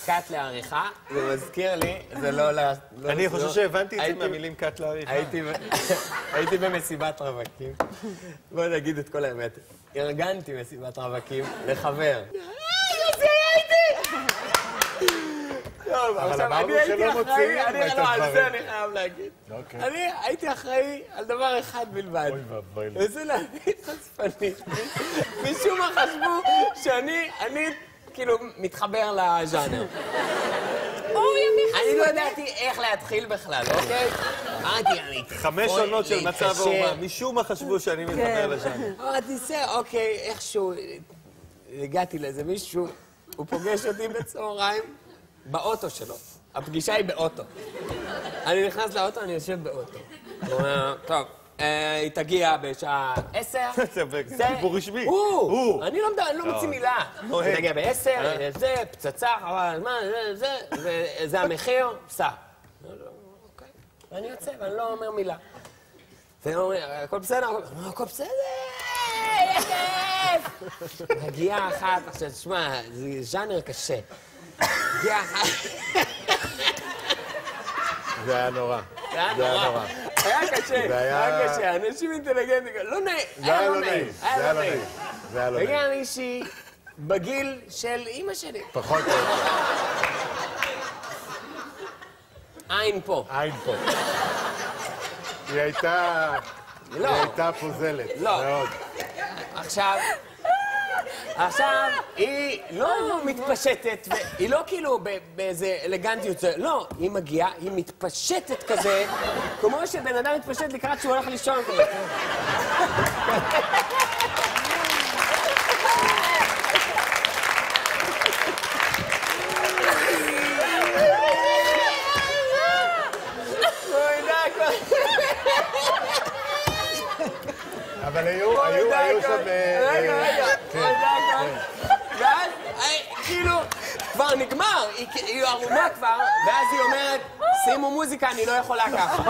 קאט לעריכה, זה מזכיר לי, זה לא... אני חושב שהבנתי את זה מהמילים קאט לעריכה. הייתי במסיבת רווקים. בואו נגיד את כל האמת. ארגנתי מסיבת רווקים לחבר. יוסי היה איתי! אבל אמרנו שלא מוציאים את הדברים. על זה אני חייב להגיד. אני הייתי אחראי על דבר אחד בלבד. אוי ואבוי לי. וזה להביא חשפנית. משום מה חשבו שאני כאילו מתחבר לז'אנר. אני לא ידעתי איך להתחיל בכלל, אוקיי? אמרתי, אני... 5 עונות של מצב האומה. משום מה חשבו שאני מתחבר לז'אנר. אמרתי, אוקיי, איכשהו הגעתי לאיזה מישהו, הוא פוגש אותי בצהריים באוטו שלו. הפגישה היא באוטו. אני נכנס לאוטו, אני יושב באוטו. הוא אומר, טוב, היא תגיע בשעה 10. זה דיבור רשמי. אני לא מוציא מילה. היא תגיע ב-10, זה, פצצה, אבל מה, זה המחיר, סע. אוקיי. ואני יוצא, ואני לא אומר מילה. והוא אומר, הכל בסדר? הכל בסדר! יהיה כיף! הגיעה אחת, עכשיו, תשמע, זה ז'אנר קשה. הגיעה אחת... זה היה נורא. זה היה נורא. היה קשה, אנשים אינטליגנטים, לא נעים. היה לא נעים. היה לא נעים. הגיעה מישהי בגיל של אימא שלי. פחות טוב. עין פה. עין פה. היא הייתה פוזלת. לא. עכשיו, היא לא מתפשטת, היא לא כאילו באיזה אלגנטיות, לא, היא מגיעה, היא מתפשטת כזה, כמו שבן אדם מתפשט לקראת שהוא הולך לישון כזה. אבל היו שם... רגע. ואז, כאילו, כבר נגמר, היא ערומה כבר, ואז היא אומרת, שימו מוזיקה, אני לא יכולה ככה.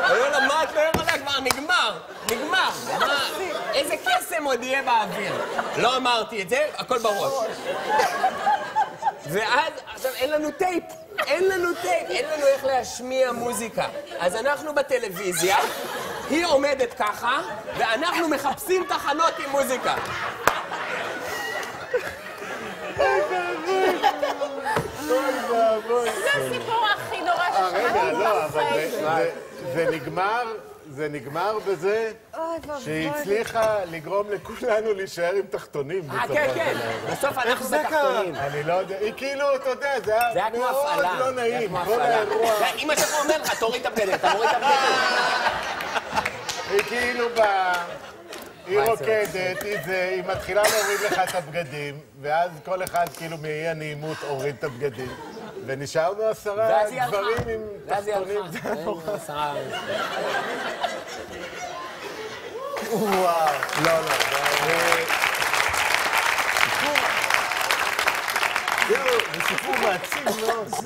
אני לא מה את לא יכולה, כבר נגמר. איזה קסם עוד יהיה באוויר. לא אמרתי את זה, הכל בראש. ואז, עכשיו, אין לנו טייפ, אין לנו איך להשמיע מוזיקה. אז אנחנו בטלוויזיה, היא עומדת ככה, ואנחנו מחפשים תחנות עם מוזיקה. זה הסיפור הכי נורא ששמעתי. רגע, לא, אבל זה נגמר בזה שהיא הצליחה לגרום לכולנו להישאר עם תחתונים. כן. בסוף אנחנו בתחתונים. אני לא יודע, היא כאילו, אתה יודע, זה היה מאוד לא נעים. כל האירוע. אמא שלך אומר לך, תוריד את הבגדים, אתה מוריד את הבגדים. היא כאילו היא רוקדת, היא מתחילה להוריד לך את הבגדים, ואז כל אחד כאילו מאי הנעימות הוריד את הבגדים, ונשארנו 10 גברים עם תחתונים. וואו. לא. זה סיפור מעצים מאוד.